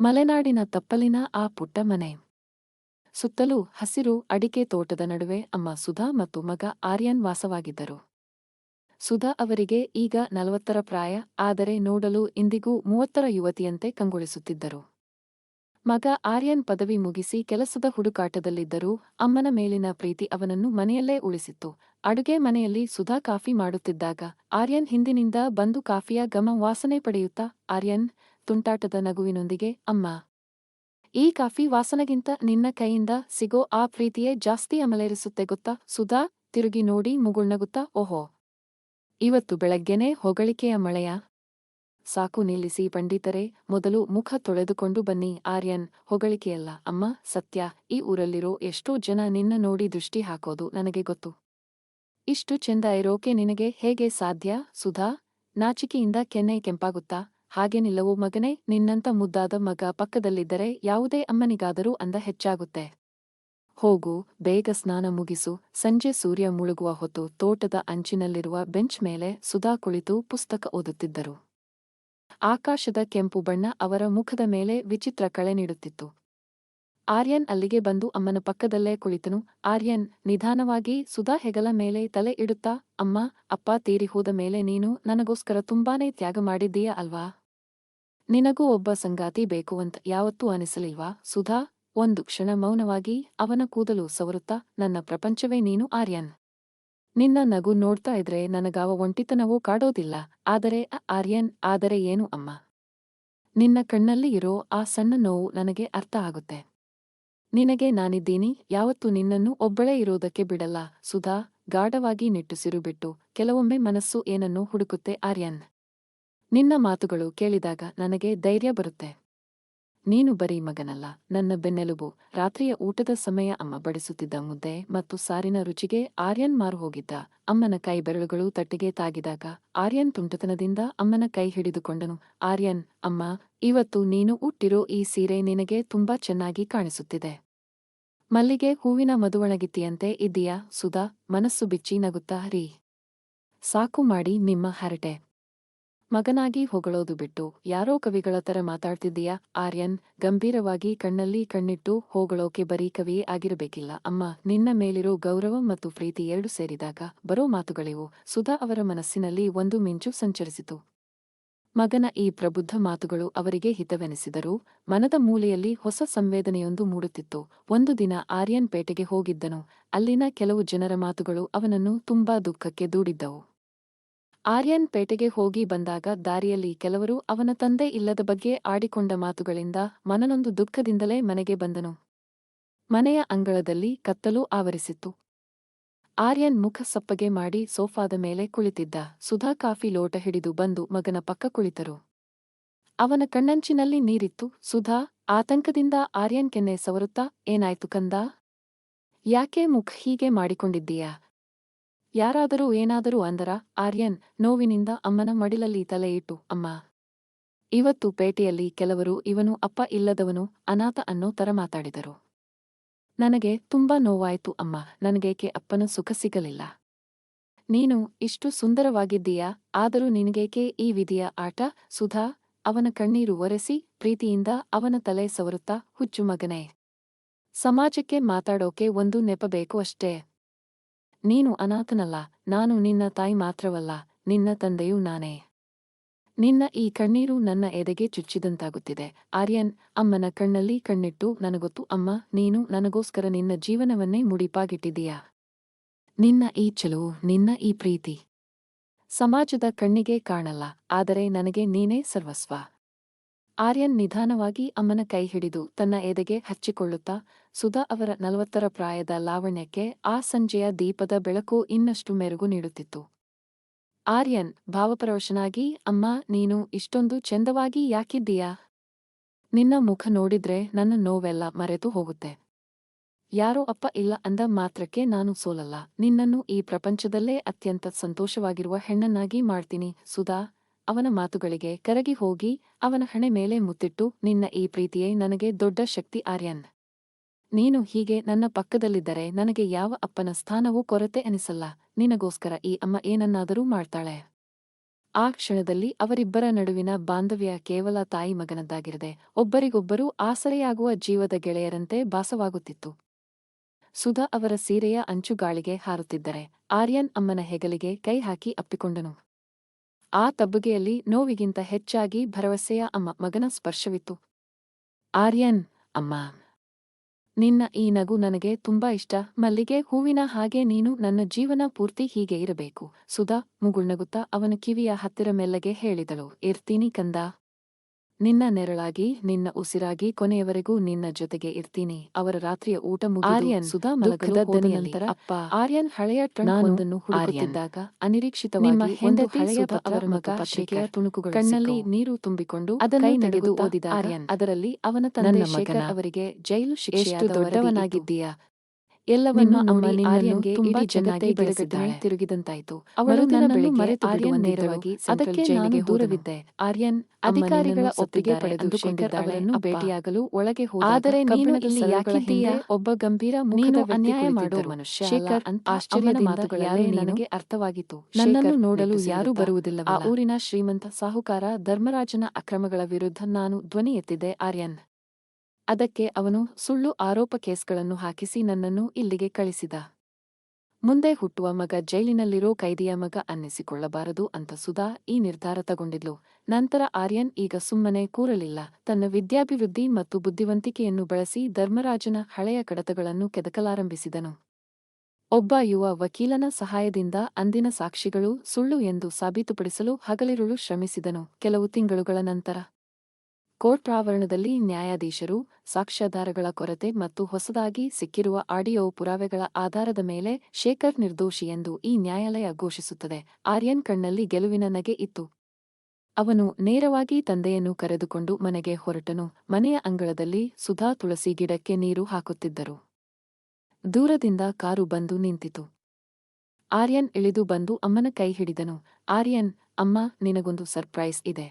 ಮಲೆನಾಡಿನ ತಪ್ಪಲಿನ ಆ ಪುಟ್ಟ ಮನೆ. ಸುತ್ತಲೂ ಹಸಿರು ಅಡಿಕೆ ತೋಟದ ನಡುವೆ ಅಮ್ಮ ಸುಧಾ ಮತ್ತು ಮಗ ಆರ್ಯನ್ ವಾಸವಾಗಿದ್ದರು. ಸುಧಾ ಅವರಿಗೆ ಈಗ 40ರ ಪ್ರಾಯ, ಆದರೆ ನೋಡಲು ಇಂದಿಗೂ 30ರ ಯುವತಿಯಂತೆ ಕಂಗೊಳಿಸುತ್ತಿದ್ದರು. ಮಗ ಆರ್ಯನ್ ಪದವಿ ಮುಗಿಸಿ ಕೆಲಸದ ಹುಡುಕಾಟದಲ್ಲಿದ್ದರೂ ಅಮ್ಮನ ಮೇಲಿನ ಪ್ರೀತಿ ಅವನನ್ನು ಮನೆಯಲ್ಲೇ ಉಳಿಸಿತ್ತು. ಅಡುಗೆ ಮನೆಯಲ್ಲಿ ಸುಧಾ ಕಾಫಿ ಮಾಡುತ್ತಿದ್ದಾಗ ಆರ್ಯನ್ ಹಿಂದಿನಿಂದ ಬಂದು ಕಾಫಿಯ ಘಮ ವಾಸನೆ ಪಡೆಯುತ್ತಾ, ಆರ್ಯನ್ ತುಂಟಾಟದ ನಗುವಿನೊಂದಿಗೆ, ಅಮ್ಮ, ಈ ಕಾಫಿ ವಾಸನೆಗಿಂತ ನಿನ್ನ ಕೈಯಿಂದ ಸಿಗೋ ಆ ಪ್ರೀತಿಯೇ ಜಾಸ್ತಿ ಅಮಲೇರಿಸುತ್ತೆ ಗೊತ್ತಾ? ಸುಧಾ ತಿರುಗಿ ನೋಡಿ ಮುಗುಳ್ನಗುತ್ತಾ, ಓಹೋ, ಇವತ್ತು ಬೆಳಗ್ಗೆನೇ ಹೊಗಳಿಕೆಯ ಮಳೆಯಾ? ಸಾಕು ನಿಲ್ಲಿಸಿ ಪಂಡಿತರೇ, ಮೊದಲು ಮುಖ ತೊಳೆದುಕೊಂಡು ಬನ್ನಿ. ಆರ್ಯನ್: ಹೊಗಳಿಕೆಯಲ್ಲ ಅಮ್ಮ, ಸತ್ಯ. ಈ ಊರಲ್ಲಿರೋ ಎಷ್ಟೋ ಜನ ನಿನ್ನ ನೋಡಿ ದೃಷ್ಟಿ ಹಾಕೋದು ನನಗೆ ಗೊತ್ತು. ಇಷ್ಟು ಚೆಂದ ಇರೋಕೆ ನಿನಗೆ ಹೇಗೆ ಸಾಧ್ಯ? ಸುಧಾ ನಾಚಿಕೆಯಿಂದ ಕೆನ್ನೆ ಕೆಂಪಾಗುತ್ತಾ, ಹಾಗೇನಿಲ್ಲವೋ ಮಗನೇ, ನಿನ್ನಂತ ಮುದ್ದಾದ ಮಗ ಪಕ್ಕದಲ್ಲಿದ್ದರೆ ಯಾವುದೇ ಅಮ್ಮನಿಗಾದರೂ ಅಂದ ಹೆಚ್ಚಾಗುತ್ತೆ. ಹೋಗು, ಬೇಗ ಸ್ನಾನ ಮುಗಿಸು. ಸಂಜೆ ಸೂರ್ಯ ಮುಳುಗುವ ಹೊತ್ತು ತೋಟದ ಅಂಚಿನಲ್ಲಿರುವ ಬೆಂಚ್ ಮೇಲೆ ಸುಧಾ ಕುಳಿತು ಪುಸ್ತಕ ಓದುತ್ತಿದ್ದರು. ಆಕಾಶದ ಕೆಂಪು ಬಣ್ಣ ಅವರ ಮುಖದ ಮೇಲೆ ವಿಚಿತ್ರ ಕಳೆ ನೀಡುತ್ತಿತ್ತು. ಆರ್ಯನ್ ಅಲ್ಲಿಗೆ ಬಂದು ಅಮ್ಮನ ಪಕ್ಕದಲ್ಲೇ ಕುಳಿತನು. ಆರ್ಯನ್ ನಿಧಾನವಾಗಿ ಸುಧಾ ಹೆಗಲ ಮೇಲೆ ತಲೆ ಇಡುತ್ತಾ, ಅಮ್ಮ, ಅಪ್ಪ ತೀರಿ ಹೋದ ಮೇಲೆ ನೀನು ನನಗೋಸ್ಕರ ತುಂಬಾನೇ ತ್ಯಾಗ ಮಾಡಿದ್ದೀಯ ಅಲ್ವಾ? ನಿನಗೂ ಒಬ್ಬ ಸಂಗಾತಿ ಬೇಕು ಅಂತ ಯಾವತ್ತೂ ಅನಿಸಲಿಲ್ವಾ? ಸುಧಾ ಒಂದು ಕ್ಷಣ ಮೌನವಾಗಿ ಅವನ ಕೂದಲು ಸವರುತ್ತಾ, ನನ್ನ ಪ್ರಪಂಚವೇ ನೀನು ಆರ್ಯನ್. ನಿನ್ನ ನಗು ನೋಡ್ತಾ ಇದ್ರೆ ನನಗಾವ ಒಂಟಿತನವೂ ಕಾಡೋದಿಲ್ಲ. ಆದರೆ ಆರ್ಯನ್, ಆದರೆ ಏನು ಅಮ್ಮ? ನಿನ್ನ ಕಣ್ಣಲ್ಲಿ ಇರೋ ಆ ಸಣ್ಣ ನೋವು ನನಗೆ ಅರ್ಥ ಆಗುತ್ತೆ. ನಿನಗೆ ನಾನಿದ್ದೀನಿ, ಯಾವತ್ತೂ ನಿನ್ನನ್ನು ಒಬ್ಬಳೇ ಇರೋದಕ್ಕೆ ಬಿಡಲ್ಲ. ಸುಧಾ ಗಾಢವಾಗಿ ನಿಟ್ಟುಸಿರು ಬಿಟ್ಟು, ಕೆಲವೊಮ್ಮೆ ಮನಸ್ಸು ಏನನ್ನೋ ಹುಡುಕುತ್ತೆ ಆರ್ಯನ್. ನಿನ್ನ ಮಾತುಗಳು ಕೇಳಿದಾಗ ನನಗೆ ಧೈರ್ಯ ಬರುತ್ತೆ. ನೀನು ಬರೀ ಮಗನಲ್ಲ, ನನ್ನ ಬೆನ್ನೆಲುಬು. ರಾತ್ರಿಯ ಊಟದ ಸಮಯ ಅಮ್ಮ ಬಡಿಸುತ್ತಿದ್ದ ಮುದ್ದೆ ಮತ್ತು ಸಾರಿನ ರುಚಿಗೆ ಆರ್ಯನ್ ಮಾರು ಹೋಗಿದ್ದ. ಅಮ್ಮನ ಕೈ ಬೆರಳುಗಳು ತಟ್ಟೆಗೆ ತಾಗಿದಾಗ ಆರ್ಯನ್ ತುಂಟತನದಿಂದ ಅಮ್ಮನ ಕೈ ಹಿಡಿದುಕೊಂಡನು. ಆರ್ಯನ್: ಅಮ್ಮ, ಇವತ್ತು ನೀನು ಉಟ್ಟಿರೋ ಈ ಸೀರೆ ನಿನಗೆ ತುಂಬಾ ಚೆನ್ನಾಗಿ ಕಾಣಿಸುತ್ತಿದೆ. ಮಲ್ಲಿಗೆ ಹೂವಿನ ಮದುವಣಗಿತ್ತಿಯಂತೆ ಇದ್ದೀಯಾ? ಸುಧಾ ಮನಸ್ಸು ಬಿಚ್ಚಿ ನಗುತ್ತಾ, ರೀ, ಸಾಕು ಮಾಡಿ ನಿಮ್ಮ ಹರಟೆ. ಮಗನಾಗಿ ಹೊಗಳೋದು ಬಿಟ್ಟು ಯಾರೋ ಕವಿಗಳ ತರ ಮಾತಾಡ್ತಿದ್ದೀಯಾ? ಆರ್ಯನ್ ಗಂಭೀರವಾಗಿ ಕಣ್ಣಲ್ಲಿ ಕಣ್ಣಿಟ್ಟು, ಹೊಗಳೋಕೆ ಬರೀ ಕವಿಯೇ ಆಗಿರಬೇಕಿಲ್ಲ ಅಮ್ಮ, ನಿನ್ನ ಮೇಲಿರೋ ಗೌರವ ಮತ್ತು ಪ್ರೀತಿ ಎರಡು ಸೇರಿದಾಗ ಬರೋ ಮಾತುಗಳಿವು. ಸುಧಾ ಅವರ ಮನಸ್ಸಿನಲ್ಲಿ ಒಂದು ಮಿಂಚು ಸಂಚರಿಸಿತು. ಮಗನ ಈ ಪ್ರಬುದ್ಧ ಮಾತುಗಳು ಅವರಿಗೆ ಹಿತವೆನಿಸಿದರೂ ಮನದ ಮೂಲೆಯಲ್ಲಿ ಹೊಸ ಸಂವೇದನೆಯೊಂದು ಮೂಡುತ್ತಿತ್ತು. ಒಂದು ದಿನ ಆರ್ಯನ್ ಪೇಟೆಗೆ ಹೋಗಿದ್ದನು. ಅಲ್ಲಿನ ಕೆಲವು ಜನರ ಮಾತುಗಳು ಅವನನ್ನು ತುಂಬಾ ದುಃಖಕ್ಕೆ ದೂಡಿದ್ದವು. ಆರ್ಯನ್ ಪೇಟೆಗೆ ಹೋಗಿ ಬಂದಾಗ ದಾರಿಯಲ್ಲಿ ಕೆಲವರು ಅವನ ತಂದೆ ಇಲ್ಲದ ಬಗ್ಗೆ ಆಡಿಕೊಂಡ ಮಾತುಗಳಿಂದ ಮನನೊಂದು ದುಃಖದಿಂದಲೇ ಮನೆಗೆ ಬಂದನು. ಮನೆಯ ಅಂಗಳದಲ್ಲಿ ಕತ್ತಲು ಆವರಿಸಿತ್ತು. ಆರ್ಯನ್ ಮುಖ ಸಪ್ಪಗೆ ಮಾಡಿ ಸೋಫಾದ ಮೇಲೆ ಕುಳಿತಿದ್ದ. ಸುಧಾ ಕಾಫಿ ಲೋಟ ಹಿಡಿದು ಬಂದು ಮಗನ ಪಕ್ಕ ಕುಳಿತರು. ಅವನ ಕಣ್ಣಂಚಿನಲ್ಲಿ ನೀರಿತ್ತು. ಸುಧಾ ಆತಂಕದಿಂದ ಆರ್ಯನ್ ಕೆನ್ನೆ ಸವರುತ್ತಾ, ಏನಾಯ್ತು ಕಂದಾ? ಯಾಕೆ ಮುಖ ಹೀಗೆ ಮಾಡಿಕೊಂಡಿದ್ದೀಯಾ? ಯಾರಾದರೂ ಏನಾದರೂ ಅಂದರ? ಆರ್ಯನ್ ನೋವಿನಿಂದ ಅಮ್ಮನ ಮಡಿಲಲ್ಲಿ ತಲೆ ಇಟ್ಟು, ಅಮ್ಮ, ಇವತ್ತು ಪೇಟೆಯಲ್ಲಿ ಕೆಲವರು ಇವನು ಅಪ್ಪ ಇಲ್ಲದವನು, ಅನಾಥ ಅನ್ನೋ ತರ ಮಾತಾಡಿದರು. ನನಗೆ ತುಂಬಾ ನೋವಾಯ್ತು ಅಮ್ಮ. ನನಗೇಕೆ ಅಪ್ಪನ ಸುಖ ಸಿಗಲಿಲ್ಲ? ನೀನು ಇಷ್ಟು ಸುಂದರವಾಗಿದ್ದೀಯಾ, ಆದರೂ ನಿನಗೇಕೆ ಈ ವಿಧಿಯ ಆಟ? ಸುಧಾ ಅವನ ಕಣ್ಣೀರು ಒರೆಸಿ ಪ್ರೀತಿಯಿಂದ ಅವನ ತಲೆ ಸವರುತ್ತಾ, ಹುಚ್ಚು ಮಗನೇ, ಸಮಾಜಕ್ಕೆ ಮಾತಾಡೋಕೆ ಒಂದು ನೆಪ ಬೇಕು ಅಷ್ಟೇ. ನೀನು ಅನಾಥನಲ್ಲ, ನಾನು ನಿನ್ನ ತಾಯಿ ಮಾತ್ರವಲ್ಲ, ನಿನ್ನ ತಂದೆಯೂ ನಾನೇ. ನಿನ್ನ ಈ ಕಣ್ಣೀರು ನನ್ನ ಎದೆಗೆ ಚುಚ್ಚಿದಂತಾಗುತ್ತಿದೆ. ಆರ್ಯನ್ ಅಮ್ಮನ ಕಣ್ಣಲ್ಲಿ ಕಣ್ಣಿಟ್ಟು, ನನಗೊತ್ತು ಅಮ್ಮ, ನೀನು ನನಗೋಸ್ಕರ ನಿನ್ನ ಜೀವನವನ್ನೇ ಮುಡಿಪಾಗಿಟ್ಟಿದ್ದೀಯಾ. ನಿನ್ನ ಈ ಚೆಲುವು, ನಿನ್ನ ಈ ಪ್ರೀತಿ ಸಮಾಜದ ಕಣ್ಣಿಗೆ ಕಾಣಲ್ಲ, ಆದರೆ ನನಗೆ ನೀನೇ ಸರ್ವಸ್ವ. ಆರ್ಯನ್ ನಿಧಾನವಾಗಿ ಅಮ್ಮನ ಕೈ ಹಿಡಿದು ತನ್ನ ಎದೆಗೆ ಹಚ್ಚಿಕೊಳ್ಳುತ್ತಾ, ಸುಧಾ ಅವರ 40ರ ಪ್ರಾಯದ ಲಾವಣ್ಯಕ್ಕೆ ಆ ಸಂಜೆಯ ದೀಪದ ಬೆಳಕು ಇನ್ನಷ್ಟು ಮೆರುಗು ನೀಡುತ್ತಿತ್ತು. ಆರ್ಯನ್ ಭಾವಪರವಶನಾಗಿ, ಅಮ್ಮ, ನೀನು ಇಷ್ಟೊಂದು ಚೆಂದವಾಗಿ ಯಾಕಿದ್ದೀಯಾ? ನಿನ್ನ ಮುಖ ನೋಡಿದ್ರೆ ನನ್ನ ನೋವೆಲ್ಲ ಮರೆತು ಹೋಗುತ್ತೆ. ಯಾರೋ ಅಪ್ಪ ಇಲ್ಲ ಅಂದ ಮಾತ್ರಕ್ಕೆ ನಾನು ಸೋಲಲ್ಲ. ನಿನ್ನನ್ನು ಈ ಪ್ರಪಂಚದಲ್ಲೇ ಅತ್ಯಂತ ಸಂತೋಷವಾಗಿರುವ ಹೆಣ್ಣನ್ನಾಗಿ ಮಾಡ್ತೀನಿ. ಸುಧಾ ಅವನ ಮಾತುಗಳಿಗೆ ಕರಗಿ ಹೋಗಿ ಅವನ ಹಣೆ ಮೇಲೆ ಮುತ್ತಿಟ್ಟು, ನಿನ್ನ ಈ ಪ್ರೀತಿಯೇ ನನಗೆ ದೊಡ್ಡ ಶಕ್ತಿ ಆರ್ಯನ್. ನೀನು ಹೀಗೆ ನನ್ನ ಪಕ್ಕದಲ್ಲಿದ್ದರೆ ನನಗೆ ಯಾವ ಅಪ್ಪನ ಸ್ಥಾನವೂ ಕೊರತೆ ಅನಿಸಲ್ಲ. ನಿನಗೋಸ್ಕರ ಈ ಅಮ್ಮ ಏನನ್ನಾದರೂ ಮಾಡ್ತಾಳೆ. ಆ ಕ್ಷಣದಲ್ಲಿ ಅವರಿಬ್ಬರ ನಡುವಿನ ಬಾಂಧವ್ಯ ಕೇವಲ ತಾಯಿ ಮಗನದ್ದಾಗಿರದೆ ಒಬ್ಬರಿಗೊಬ್ಬರು ಆಸರೆಯಾಗುವ ಜೀವದ ಗೆಳೆಯರಂತೆ ಭಾಸವಾಗುತ್ತಿತ್ತು. ಸುಧಾ ಅವರ ಸೀರೆಯ ಅಂಚುಗಾಳಿಗೆ ಹಾರುತ್ತಿದ್ದರೆ ಆರ್ಯನ್ ಅಮ್ಮನ ಹೆಗಲಿಗೆ ಕೈ ಹಾಕಿ ಅಪ್ಪಿಕೊಂಡನು. ಆ ತಬ್ಬುಗೆಯಲ್ಲಿ ನೋವಿಗಿಂತ ಹೆಚ್ಚಾಗಿ ಭರವಸೆಯ ಮಗನ ಸ್ಪರ್ಶವಿತ್ತು. ಆರ್ಯನ್, ಅಮ್ಮ, ನಿನ್ನ ಈ ನಗು ನನಗೆ ತುಂಬಾ ಇಷ್ಟ. ಮಲ್ಲಿಗೆ ಹೂವಿನ ಹಾಗೆ ನೀನು ನನ್ನ ಜೀವನ ಪೂರ್ತಿ ಹೀಗೆ ಇರಬೇಕು. ಸುಧಾ ಮುಗುಳ್ನಗುತ್ತಾ ಅವನ ಕಿವಿಯ ಹತ್ತಿರ ಮೆಲ್ಲಗೆ ಹೇಳಿದಳು, ಇರ್ತೀನಿ ಕಂದ. ನಿನ್ನ ನೆರಳಾಗಿ, ನಿನ್ನ ಉಸಿರಾಗಿ ಕೊನೆಯವರೆಗೂ ನಿನ್ನ ಜೊತೆಗೆ ಇರ್ತೀನಿ. ಅವರ ರಾತ್ರಿಯ ಊಟ ಮುಗಿದು ಸುಧಾ ಮಲಗಲು ಹೋದ ನಂತರ ಆರ್ಯನ್ ಹಳೆಯ ಟ್ರಂಕ್ ಒಂದನ್ನು ಹುಡುಕುತ್ತಿದ್ದಾಗ ಅನಿರೀಕ್ಷಿತವಾಗಿ ನಿಮ್ಮ ಹೆಂಡತಿ ಸುಧಾ ಅವರ ಮಗ ಶೇಖರ್ ತುಣುಕುಗಳು ಕಣ್ಣಲ್ಲಿ ನೀರು ತುಂಬಿಕೊಂಡು ಅದನ್ನು ತೆಗೆದು ಓದಿದ ಆರ್ಯನ್ ಅದರಲ್ಲಿ ಅವನ ತಂದೆ ಶೇಖರ್ ಅವರಿಗೆ ಜೈಲು ಶಿಕ್ಷೆಯಾದ ದೊಡ್ಡವನಾಗಿದ್ದೀಯಾ ಎಲ್ಲವನ್ನೂ ನೋಡಿ ಆರ್ಯನ್ಗೆ ತುಂಬಾ ಚೆನ್ನಾಗಿ ಬೆಳಗಟ್ಟನೆ ತಿರುಗಿದಂತಾಯಿತು. ಅವಳು ನನ್ನನ್ನು ಮರೆತು ಆರ್ಯನ್ ನೇರವಾಗಿ ಅದಕ್ಕೆ ನಾನು ದೂರವಿದ್ದೆ. ಆರ್ಯನ್ ಅಧಿಕಾರಿಗಳ ಒಪ್ಪಿಗೆ ಪಡೆದು ಶೇಖರ್ ಅವರನ್ನು ಭೇಟಿಯಾಗಲು ಒಳಗೆ ಹೋದ. ಆದರೆ ನೀನು ಇಲ್ಲಿ ಯಾಕಿದ್ದೀಯಾ? ಒಬ್ಬ ಗಂಭೀರ ಮುಖದ ಅನ್ಯಾಯ ಮಾಡೋ ಮನುಷ್ಯ ಶೇಖರ್ ಅಂತ ಆಶ್ಚರ್ಯದ ಮಾತುಗಳೇ ನನಗೆ ಅರ್ಥವಾಗಿತ್ತು. ನನ್ನನ್ನು ನೋಡಲು ಯಾರೂ ಬರುವುದಿಲ್ಲ. ಆ ಊರಿನ ಶ್ರೀಮಂತ ಸಾಹುಕಾರ ಧರ್ಮರಾಜನ ಅಕ್ರಮಗಳ ವಿರುದ್ಧ ನಾನು ಧ್ವನಿ ಎತ್ತಿದ್ದೆ ಆರ್ಯನ್. ಅದಕ್ಕೆ ಅವನು ಸುಳ್ಳು ಆರೋಪ ಕೇಸ್ಗಳನ್ನು ಹಾಕಿಸಿ ನನ್ನನ್ನು ಇಲ್ಲಿಗೆ ಕಳಿಸಿದ. ಮುಂದೆ ಹುಟ್ಟುವ ಮಗ ಜೈಲಿನಲ್ಲಿರೋ ಕೈದಿಯ ಮಗ ಅನ್ನಿಸಿಕೊಳ್ಳಬಾರದು ಅಂತ ಸುಧಾ ಈ ನಿರ್ಧಾರ ತಗೊಂಡಿದ್ಲು. ನಂತರ ಆರ್ಯನ್ ಈಗ ಸುಮ್ಮನೆ ಕೂರಲಿಲ್ಲ. ತನ್ನ ವಿದ್ಯಾಭಿವೃದ್ಧಿ ಮತ್ತು ಬುದ್ಧಿವಂತಿಕೆಯನ್ನು ಬಳಸಿ ಧರ್ಮರಾಜನ ಹಳೆಯ ಕಡತಗಳನ್ನು ಕೆದಕಲಾರಂಭಿಸಿದನು. ಒಬ್ಬ ಯುವ ವಕೀಲನ ಸಹಾಯದಿಂದ ಅಂದಿನ ಸಾಕ್ಷಿಗಳು ಸುಳ್ಳು ಎಂದು ಸಾಬೀತುಪಡಿಸಲು ಹಗಲಿರುಳು ಶ್ರಮಿಸಿದನು. ಕೆಲವು ತಿಂಗಳುಗಳ ನಂತರ ಕೋರ್ಟ್ ಆವರಣದಲ್ಲಿ ನ್ಯಾಯಾಧೀಶರು ಸಾಕ್ಷ್ಯಾಧಾರಗಳ ಕೊರತೆ ಮತ್ತು ಹೊಸದಾಗಿ ಸಿಕ್ಕಿರುವ ಆಡಿಯೋ ಪುರಾವೆಗಳ ಆಧಾರದ ಮೇಲೆ ಶೇಖರ್ ನಿರ್ದೋಷಿ ಎಂದು ಈ ನ್ಯಾಯಾಲಯ ಘೋಷಿಸುತ್ತದೆ. ಆರ್ಯನ್ ಕಣ್ಣಲ್ಲಿ ಗೆಲುವಿನ ನಗೆ ಇತ್ತು. ಅವನು ನೇರವಾಗಿ ತಂದೆಯನ್ನು ಕರೆದುಕೊಂಡು ಮನೆಗೆ ಹೊರಟನು. ಮನೆಯ ಅಂಗಳದಲ್ಲಿ ಸುಧಾ ತುಳಸಿ ಗಿಡಕ್ಕೆ ನೀರು ಹಾಕುತ್ತಿದ್ದರು. ದೂರದಿಂದ ಕಾರು ಬಂದು ನಿಂತಿತು. ಆರ್ಯನ್ ಇಳಿದು ಬಂದು ಅಮ್ಮನ ಕೈ ಹಿಡಿದನು. ಆರ್ಯನ್, ಅಮ್ಮ, ನಿನಗೊಂದು ಸರ್ಪ್ರೈಸ್ ಇದೆ.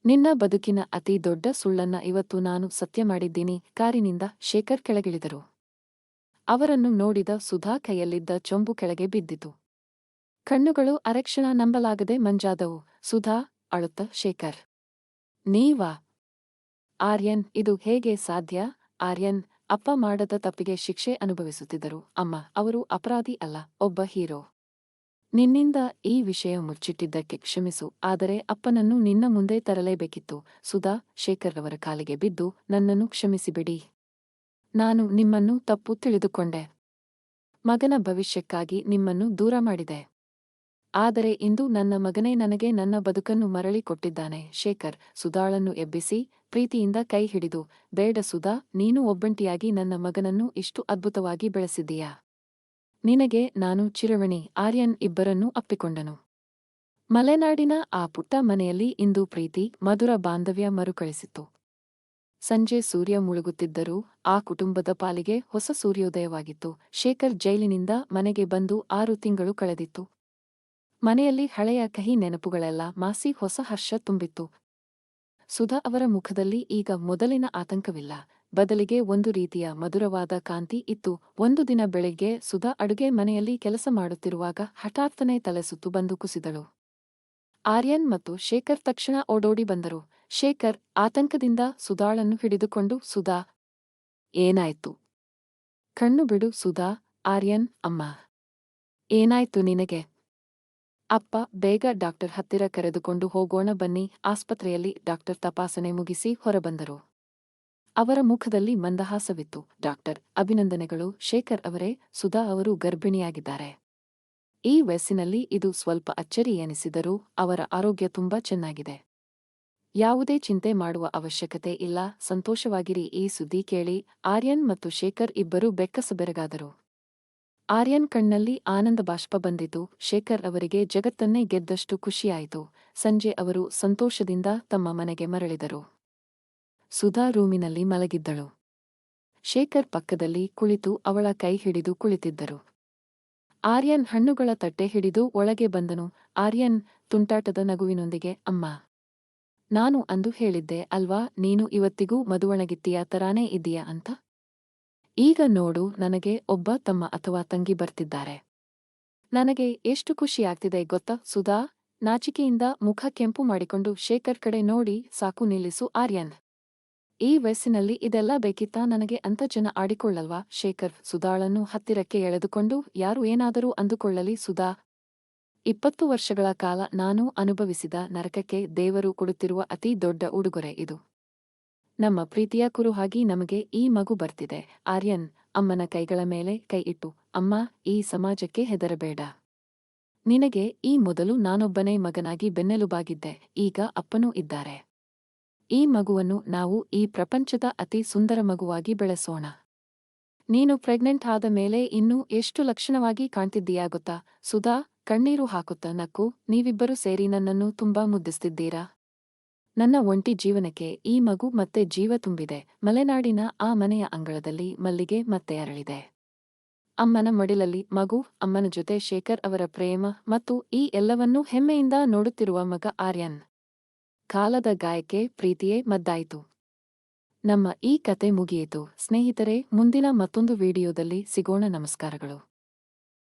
ನಿನ್ನ ಬದುಕಿನ ಅತಿ ದೊಡ್ಡ ಸುಳ್ಳನ್ನ ಇವತ್ತು ನಾನು ಸತ್ಯ ಮಾಡಿದ್ದೀನಿ. ಕಾರಿನಿಂದ ಶೇಖರ್ ಕೆಳಗಿಳಿದರು. ಅವರನ್ನು ನೋಡಿದ ಸುಧಾ ಕೈಯಲ್ಲಿದ್ದ ಚೊಂಬು ಕೆಳಗೆ ಬಿದ್ದಿತು. ಕಣ್ಣುಗಳು ಅರೆಕ್ಷಣ ನಂಬಲಾಗದೆ ಮಂಜಾದವು. ಸುಧಾ ಅಳುತ್ತ, ಶೇಖರ್, ನೀವಾ? ಆರ್ಯನ್, ಇದು ಹೇಗೆ ಸಾಧ್ಯ? ಆರ್ಯನ್, ಅಪ್ಪ ಮಾಡದ ತಪ್ಪಿಗೆ ಶಿಕ್ಷೆ ಅನುಭವಿಸುತ್ತಿದ್ದರು. ಅಮ್ಮ, ಅವರು ಅಪರಾಧಿ ಅಲ್ಲ, ಒಬ್ಬ ಹೀರೋ. ನಿನ್ನಿಂದ ಈ ವಿಷಯ ಮುಚ್ಚಿಟ್ಟಿದ್ದಕ್ಕೆ ಕ್ಷಮಿಸು. ಆದರೆ ಅಪ್ಪನನ್ನು ನಿನ್ನ ಮುಂದೆ ತರಲೇಬೇಕಿತ್ತು. ಸುಧಾ ಶೇಖರ್ ಅವರ ಕಾಲಿಗೆ ಬಿದ್ದು, ನನ್ನನ್ನು ಕ್ಷಮಿಸಿಬಿಡಿ. ನಾನು ನಿಮ್ಮನ್ನು ತಪ್ಪು ತಿಳಿದುಕೊಂಡೆ. ಮಗನ ಭವಿಷ್ಯಕ್ಕಾಗಿ ನಿಮ್ಮನ್ನು ದೂರ ಮಾಡಿದೆ. ಆದರೆ ಇಂದು ನನ್ನ ಮಗನೇ ನನಗೆ ನನ್ನ ಬದುಕನ್ನು ಮರಳಿ ಕೊಟ್ಟಿದ್ದಾನೆ. ಶೇಖರ್ ಸುಧಾಳನ್ನು ಎಬ್ಬಿಸಿ ಪ್ರೀತಿಯಿಂದ ಕೈ ಹಿಡಿದು, ಬೇಡ ಸುಧಾ, ನೀನು ಒಬ್ಬಂಟಿಯಾಗಿ ನನ್ನ ಮಗನನ್ನು ಇಷ್ಟು ಅದ್ಭುತವಾಗಿ ಬೆಳೆಸಿದ್ದೀಯಾ. ನಿನಗೆ ನಾನು ಚಿರಋಣಿ. ಆರ್ಯನ್ ಇಬ್ಬರನ್ನೂ ಅಪ್ಪಿಕೊಂಡನು. ಮಲೆನಾಡಿನ ಆ ಪುಟ್ಟ ಮನೆಯಲ್ಲಿ ಇಂದು ಪ್ರೀತಿ, ಮಧುರ ಬಾಂಧವ್ಯ ಮರುಕಳಿಸಿತ್ತು. ಸಂಜೆ ಸೂರ್ಯ ಮುಳುಗುತ್ತಿದ್ದರೂ ಆ ಕುಟುಂಬದ ಪಾಲಿಗೆ ಹೊಸ ಸೂರ್ಯೋದಯವಾಗಿತ್ತು. ಶೇಖರ್ ಜೈಲಿನಿಂದ ಮನೆಗೆ ಬಂದು 6 ತಿಂಗಳು ಕಳೆದಿತ್ತು. ಮನೆಯಲ್ಲಿ ಹಳೆಯ ಕಹಿ ನೆನಪುಗಳೆಲ್ಲ ಮಾಸಿ ಹೊಸ ಹರ್ಷ ತುಂಬಿತ್ತು. ಸುಧಾ ಅವರ ಮುಖದಲ್ಲಿ ಈಗ ಮೊದಲಿನ ಆತಂಕವಿಲ್ಲ. ಬದಲಿಗೆ ಒಂದು ರೀತಿಯ ಮಧುರವಾದ ಕಾಂತಿ ಇತ್ತು. ಒಂದು ದಿನ ಬೆಳಗ್ಗೆ ಸುಧಾ ಅಡುಗೆ ಮನೆಯಲ್ಲಿ ಕೆಲಸ ಮಾಡುತ್ತಿರುವಾಗ ಹಠಾತ್ತನೆ ತಲೆಸುತ್ತು ಬಂದು ಕುಸಿದಳು. ಆರ್ಯನ್ ಮತ್ತು ಶೇಖರ್ ತಕ್ಷಣ ಓಡೋಡಿ ಬಂದರು. ಶೇಖರ್ ಆತಂಕದಿಂದ ಸುಧಾಳನ್ನು ಹಿಡಿದುಕೊಂಡು, ಸುಧಾ, ಏನಾಯ್ತು? ಕಣ್ಣು ಬಿಡು ಸುಧಾ. ಆರ್ಯನ್, ಅಮ್ಮ, ಏನಾಯ್ತು ನಿನಗೆ? ಅಪ್ಪ, ಬೇಗ ಡಾಕ್ಟರ್ ಹತ್ತಿರ ಕರೆದುಕೊಂಡು ಹೋಗೋಣ ಬನ್ನಿ. ಆಸ್ಪತ್ರೆಯಲ್ಲಿ ಡಾಕ್ಟರ್ ತಪಾಸಣೆ ಮುಗಿಸಿ ಹೊರಬಂದರು. ಅವರ ಮುಖದಲ್ಲಿ ಮಂದಹಾಸವಿತ್ತು. ಡಾಕ್ಟರ್, ಅಭಿನಂದನೆಗಳು ಶೇಖರ್ ಅವರೇ, ಸುಧಾ ಅವರು ಗರ್ಭಿಣಿಯಾಗಿದ್ದಾರೆ. ಈ ವಯಸ್ಸಿನಲ್ಲಿ ಇದು ಸ್ವಲ್ಪ ಅಚ್ಚರಿ ಎನಿಸಿದರೂ ಅವರ ಆರೋಗ್ಯ ತುಂಬಾ ಚೆನ್ನಾಗಿದೆ. ಯಾವುದೇ ಚಿಂತೆ ಮಾಡುವ ಅವಶ್ಯಕತೆ ಇಲ್ಲ. ಸಂತೋಷವಾಗಿರಿ. ಈ ಸುದ್ದಿ ಕೇಳಿ ಆರ್ಯನ್ ಮತ್ತು ಶೇಖರ್ ಇಬ್ಬರೂ ಬೆಕ್ಕಸಬೆರಗಾದರು. ಆರ್ಯನ್ ಕಣ್ಣಲ್ಲಿ ಆನಂದ ಬಾಷ್ಪ ಬಂದಿತು. ಶೇಖರ್ ಅವರಿಗೆ ಜಗತ್ತನ್ನೇ ಗೆದ್ದಷ್ಟು ಖುಷಿಯಾಯಿತು. ಸಂಜೆ ಅವರು ಸಂತೋಷದಿಂದ ತಮ್ಮ ಮನೆಗೆ ಮರಳಿದರು. ಸುಧಾ ರೂಮಿನಲ್ಲಿ ಮಲಗಿದ್ದಳು. ಶೇಖರ್ ಪಕ್ಕದಲ್ಲಿ ಕುಳಿತು ಅವಳ ಕೈ ಹಿಡಿದು ಕುಳಿತಿದ್ದರು. ಆರ್ಯನ್ ಹಣ್ಣುಗಳ ತಟ್ಟೆ ಹಿಡಿದು ಒಳಗೆ ಬಂದನು. ಆರ್ಯನ್ ತುಂಟಾಟದ ನಗುವಿನೊಂದಿಗೆ, ಅಮ್ಮ, ನಾನು ಅಂದು ಹೇಳಿದ್ದೆ ಅಲ್ವಾ, ನೀನು ಇವತ್ತಿಗೂ ಮದುವಣಗಿತ್ತಿಯ ತರಾನೇ ಇದ್ದೀಯಾ ಅಂತ. ಈಗ ನೋಡು, ನನಗೆ ಒಬ್ಬ ತಮ್ಮ ಅಥವಾ ತಂಗಿ ಬರ್ತಿದ್ದಾರೆ. ನನಗೆ ಎಷ್ಟು ಖುಷಿಯಾಗ್ತಿದೆ ಗೊತ್ತಾ ಸುಧಾ. ನಾಚಿಕೆಯಿಂದ ಮುಖ ಕೆಂಪು ಮಾಡಿಕೊಂಡು ಶೇಖರ್ ಕಡೆ ನೋಡಿ, ಸಾಕು ನಿಲ್ಲಿಸು ಆರ್ಯನ್. ಈ ವಯಸ್ಸಿನಲ್ಲಿ ಇದೆಲ್ಲ ಬೇಕಿತ್ತಾ ನನಗೆ ಅಂತ ಜನ ಆಡಿಕೊಳ್ಳಲ್ವಾ? ಶೇಖರ್ ಸುಧಾಳನ್ನು ಹತ್ತಿರಕ್ಕೆ ಎಳೆದುಕೊಂಡು, ಯಾರು ಏನಾದರೂ ಅಂದುಕೊಳ್ಳಲಿ ಸುಧಾ. 20 ವರ್ಷಗಳ ಕಾಲ ನಾನು ಅನುಭವಿಸಿದ ನರಕಕ್ಕೆ ದೇವರು ಕೊಡುತ್ತಿರುವ ಅತಿ ದೊಡ್ಡ ಉಡುಗೊರೆ ಇದು. ನಮ್ಮ ಪ್ರೀತಿಯ ಕುರುಹಾಗಿ ನಮಗೆ ಈ ಮಗು ಬರ್ತಿದೆ. ಆರ್ಯನ್ ಅಮ್ಮನ ಕೈಗಳ ಮೇಲೆ ಕೈ ಇಟ್ಟು, ಅಮ್ಮ, ಈ ಸಮಾಜಕ್ಕೆ ಹೆದರಬೇಡ. ನಿನಗೆ ಈ ಮೊದಲು ನಾನೊಬ್ಬನೇ ಮಗನಾಗಿ ಬೆನ್ನೆಲುಬಾಗಿದ್ದೆ, ಈಗ ಅಪ್ಪನೂ ಇದ್ದಾರೆ. ಈ ಮಗುವನ್ನು ನಾವು ಈ ಪ್ರಪಂಚದ ಅತಿ ಸುಂದರ ಮಗುವಾಗಿ ಬೆಳೆಸೋಣ. ನೀನು ಪ್ರೆಗ್ನೆಂಟ್ ಆದ ಮೇಲೆ ಇನ್ನೂ ಎಷ್ಟು ಲಕ್ಷಣವಾಗಿ ಕಾಣ್ತಿದ್ದೀಯಾ ಗೊತ್ತಾ? ಸುಧಾ ಕಣ್ಣೀರು ಹಾಕುತ್ತಾ ನಕ್ಕು, ನೀವಿಬ್ಬರು ಸೇರಿ ನನ್ನನ್ನು ತುಂಬಾ ಮುದ್ದಿಸ್ತಿದ್ದೀರಾ. ನನ್ನ ಒಂಟಿ ಜೀವನಕ್ಕೆ ಈ ಮಗು ಮತ್ತೆ ಜೀವ ತುಂಬಿದೆ. ಮಲೆನಾಡಿನ ಆ ಮನೆಯ ಅಂಗಳದಲ್ಲಿ ಮಲ್ಲಿಗೆ ಮತ್ತೆ ಅರಳಿದೆ. ಅಮ್ಮನ ಮಡಿಲಲ್ಲಿ ಮಗು, ಅಮ್ಮನ ಜೊತೆ ಶೇಖರ್ ಅವರ ಪ್ರೇಮ ಮತ್ತು ಈ ಎಲ್ಲವನ್ನೂ ಹೆಮ್ಮೆಯಿಂದ ನೋಡುತ್ತಿರುವ ಮಗ ಆರ್ಯನ್. ಕಾಲದ ಗಾಯಕ್ಕೆ ಪ್ರೀತಿಯೇ ಮದ್ದಾಯಿತು. ನಮ್ಮ ಈ ಕತೆ ಮುಗಿಯಿತು ಸ್ನೇಹಿತರೆ. ಮುಂದಿನ ಮತ್ತೊಂದು ವಿಡಿಯೋದಲ್ಲಿ ಸಿಗೋಣ. ನಮಸ್ಕಾರಗಳು.